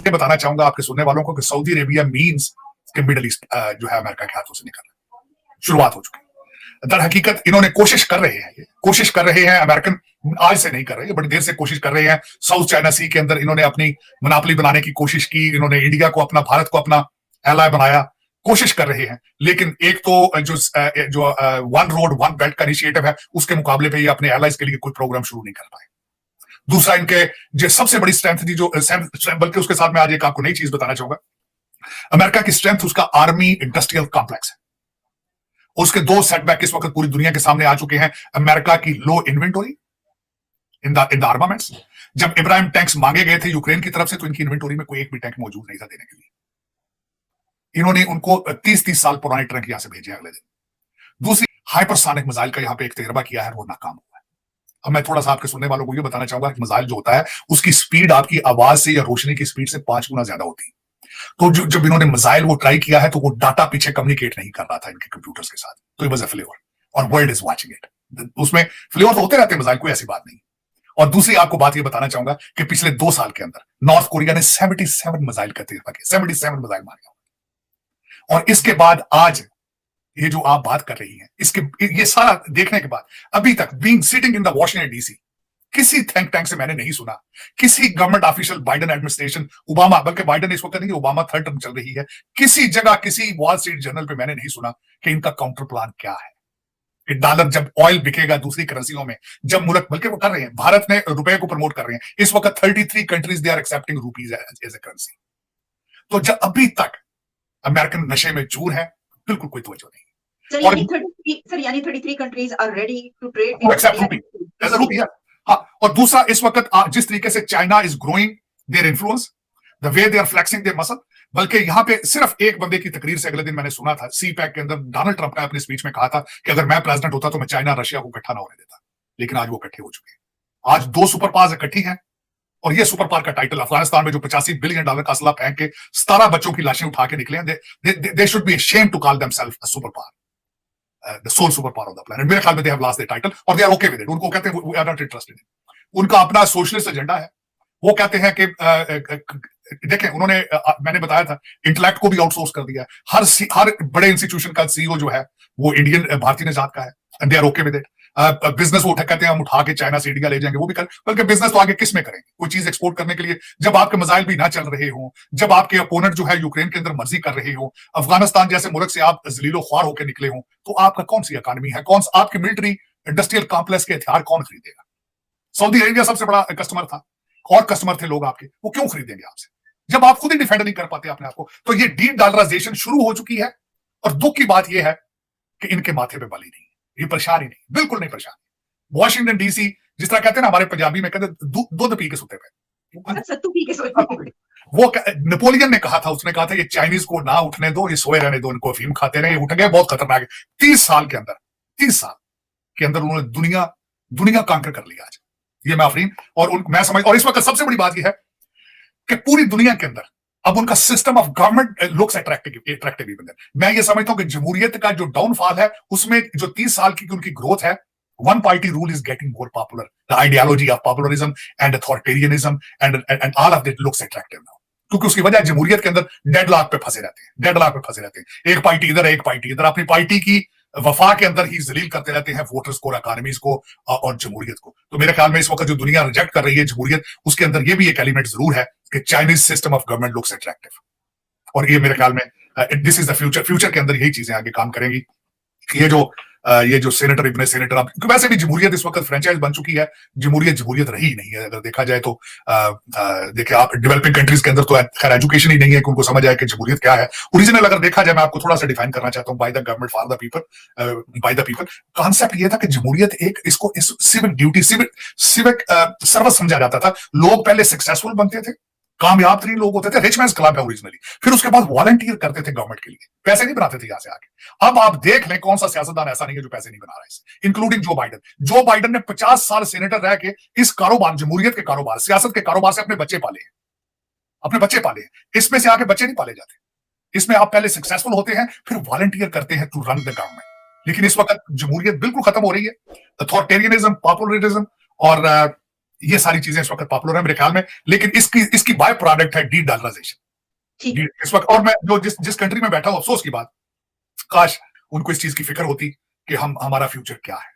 ये बताना चाहूंगा आपके सुनने वालों को कि सऊदी अरेबिया मीन्स कि मिडल ईस्ट जो है अमेरिका के हाथों से निकल रहा है, शुरुआत हो चुकी है। दर हकीकत इन्होंने कोशिश कर रहे हैं, कोशिश कर रहे हैं, अमेरिकन आज से नहीं कर रहे, बड़ी देर से कोशिश कर रहे हैं। साउथ चाइना सी के अंदर इन्होंने अपनी मोनोपोली बनाने की कोशिश की, इन्होंने इंडिया को अपना, भारत को अपना एलाय बनाया, कोशिश कर रहे हैं। लेकिन एक तो जो वन रोड वन बेल्ट का इनिशिएटिव है, उसके मुकाबले पे ये अपने एलाइज के लिए कोई प्रोग्राम शुरू नहीं कर पाए। दूसरा, इनके जो सबसे बड़ी स्ट्रेंथ थी, जो बल्कि उसके साथ मैं आज एक आपको नई चीज बताना चाहूंगा। अमेरिका की स्ट्रेंथ उसका आर्मी इंडस्ट्रियल कॉम्प्लेक्स है। उसके दो सेटबैक इस वक्त पूरी दुनिया के सामने आ चुके हैं। अमेरिका की लो इन्वेंटोरी इन द आर्मामेंट्स। जब इब्राहिम टैंक्स मांगे गए थे यूक्रेन की तरफ से, तो इनकी इन्वेंटोरी में कोई एक भी टैंक मौजूद नहीं था देने के लिए। इन्होंने उनको 30-30 साल पुराने ट्रक यहां से भेजे अगले दिन। दूसरी, हाइपरसोनिक मिसाइल का यहां पे एक तजर्बा किया है, वो नाकाम हुआ है। अब मैं थोड़ा सा आपके सुनने वालों को ये बताना चाहूंगा कि मिसाइल जो होता है उसकी स्पीड आपकी आवाज से या रोशनी की स्पीड से 5 गुना ज्यादा होती है। तो जब इन्होंने मिसाइल वो ट्राई किया है, तो वो डाटा पीछे कम्युनिकेट नहीं कर रहा था इनके कंप्यूटर्स के साथ। तो इट वाज अ फेल्योर और वर्ल्ड इज वाचिंग इट। उसमें फेल्योर तो होते रहते हैं मिसाइल, कोई ऐसी बात नहीं। और दूसरी आपको बात ये बताना चाहूंगा कि पिछले 2 साल के अंदर नॉर्थ कोरिया ने 77 मिसाइल का तजर्बा किया, 77 मिसाइल मारे। और इसके बाद आज ये जो आप बात कर रही हैं, ये सारा देखने के बाद अभी तक being sitting in the Washington DC, किसी थिंक टैंक से मैंने नहीं सुना, किसी government official, Biden administration, Obama, बल्कि बाइडेन इस वक्त नहीं, ओबामा थर्ड टर्म चल रही है, किसी जगह, किसी वॉल स्ट्रीट जर्नल पे मैंने नहीं सुना कि इनका काउंटर प्लान क्या है। कि डॉलर जब ऑयल बिकेगा दूसरी करेंसियों में, जब मुल्क, बल्कि वो कर रहे हैं, भारत ने रुपए को प्रमोट कर रहे हैं इस वक्त, 33 countries they are accepting rupees as a currency. तो जब अभी तक अमेरिकन नशे में चूर है, बिल्कुल कोई तवज्जो नहीं। यानी 33 countries are ready to trade except rupee as a rupee. हाँ, और दूसरा, इस वक्त जिस तरीके से China is growing their influence, the way they are flexing their muscle, बल्कि यहां पे सिर्फ एक बंदे की तकरीर से अगले दिन मैंने सुना था, सी पैक के अंदर डोनाल्ड ट्रंप ने अपनी स्पीच में कहा था कि अगर मैं प्रेसिडेंट होता तो मैं चाइना रशिया को इकट्ठा ना होने देता। लेकिन आज वो इकट्ठे हो चुके हैं। आज 2 सुपर पावर्स इकट्ठी हैं, और ये सुपर पावर का टाइटल अफगानिस्तान में जो $85 बिलियन का असला फेंक के 17 बच्चों की लाशें उठा के निकले हैं, they should be ashamed to call themselves a superpower, the sole superpower of the planet। मेरे ख्याल में they have lost their title और they are okay with it। उनको कहते हैं we are not interested in। उनका अपना socialist agenda है। वो कहते हैं कि देखें, उन्होंने मैंने बताया था, इंटेलेक्ट को भी आउटसोर्स कर दिया है। हर बड़े इंस्टीट्यूशन का सीईओ जो है वो इंडियन, भारतीय निजात का है, and they are okay with it. Business वो कहते हैं हम उठा के चाइना से इंडिया ले जाएंगे, वो भी कर, बल्कि बिजनेस तो आगे किस में करेंगे, कोई चीज एक्सपोर्ट करने के लिए, जब आपके मिसाइल भी ना चल रहे हो, जब आपके अपोनेंट जो है यूक्रेन के अंदर मर्जी कर रहे हो, अफगानिस्तान जैसे मुल्क से आप जलीलो ख्वार होकर निकले हो, तो आपका कौन सी इकोनॉमी है, कौन सा आपकी मिलिट्री इंडस्ट्रियल कॉम्प्लेक्स के हथियार कौन खरीदेगा? सऊदी अरेबिया सबसे बड़ा कस्टमर था, और कस्टमर थे लोग आपके, वो क्यों खरीदेंगे आपसे जब आप खुद ही डिफेंड नहीं कर पाते अपने आप को? तो ये डी डॉलराइजेशन शुरू हो चुकी है, और दुख की बात यह है कि इनके माथे पे बली नहीं, ये परेशानी नहीं, बिल्कुल नहीं परेशानी। वॉशिंगटन डीसी, जिस तरह कहते हैं ना हमारे पंजाबी में, कहते दूध पी के सोते पे, सत्तू पी के सोते। वो नेपोलियन ने कहा था, उसने कहा था ये चाइनीज को ना उठने दो, ये सोए रहने दो, इनको अफीम खाते रहे, उठ गए, बहुत खतरनाक है। 30 साल के अंदर, 30 साल के अंदर उन्होंने दुनिया कांकर कर लिया आज। ये मैं अफरीन और मैं समझ, और इस वक्त सबसे बड़ी बात यह है कि पूरी दुनिया के अंदर अब उनका system of government looks attractive even. मैं ये समझता हूं कि जमहूरियत का जो डाउनफॉल है, उसमें जो 30 साल की उनकी ग्रोथ है, one party rule is getting more popular, the ideology of popularism and authoritarianism and all of that looks attractive now, क्योंकि उसकी वजह जमहूरियत के अंदर डेडलॉक पे फंसे रहते हैं, एक पार्टी इधर, एक पार्टी इधर, अपनी पार्टी की वफा के अंदर ही जलील करते रहते हैं वोटर्स को, इकोनॉमीज को और जमहूरियत को। तो मेरे ख्याल में इस वक्त जो दुनिया रिजेक्ट कर रही है जमहूरियत, उसके अंदर ये भी एक एलिमेंट जरूर है कि Chinese system of government looks attractive, और ये मेरे ख्याल में दिस इज द फ्यूचर के अंदर यही चीजें आगे काम करेंगी। ये जो सेनेटर, इब्ने सेनेटर, अब वैसे भी जमहूरियत इस वक्त फ्रेंचाइज बन चुकी है, जमहूरियत रही नहीं है अगर देखा जाए तो। देखिए आप डेवलपिंग कंट्रीज के अंदर तो खैर एजुकेशन ही नहीं है कि उनको समझ आए कि जमहूरियत क्या है। ओरिजिनल अगर देखा जाए, मैं आपको थोड़ा सा डिफाइन करना चाहता हूँ, by the government for the people, by the people. Concept ये था कि जमहूरियत एक इसको सिविक ड्यूटी, सिविक सर्विस समझा जाता था। लोग पहले सक्सेसफुल बनते थे, कामयाब तरीन लोग होते थे, रिच मैन्स क्लब है ओरिजिनली, फिर उसके बाद वॉलंटियर करते थे गवर्नमेंट के लिए, पैसे नहीं बनाते थे यहां से आके। अब आप देख लें कौन सा सियासतदान ऐसा नहीं है जो पैसे नहीं बना रहा है, इंक्लूडिंग जो बाइडेन ने 50 साल सेनेटर रह के इस कारोबार, जमहूरियत के कारोबार, सियासत के कारोबार से अपने बच्चे पाले हैं। इसमें से आके बच्चे नहीं पाले जाते, इसमें आप पहले सक्सेसफुल होते हैं, फिर वॉलंटियर करते हैं टू रन द गवर्नमेंट। लेकिन इस वक्त जमहूरियत बिल्कुल खत्म हो रही है, अथॉरिटेरियनिज्म, पॉपुलरिज्म और ये सारी चीजें इस वक्त पॉपुलर है मेरे ख्याल में, लेकिन इसकी बाय प्रोडक्ट है डी डॉलराइजेशन ठीक है। इस वक्त। और मैं जो जिस कंट्री में बैठा हूं, अफसोस की बात, काश उनको इस चीज की फिक्र होती कि हमारा फ्यूचर क्या है।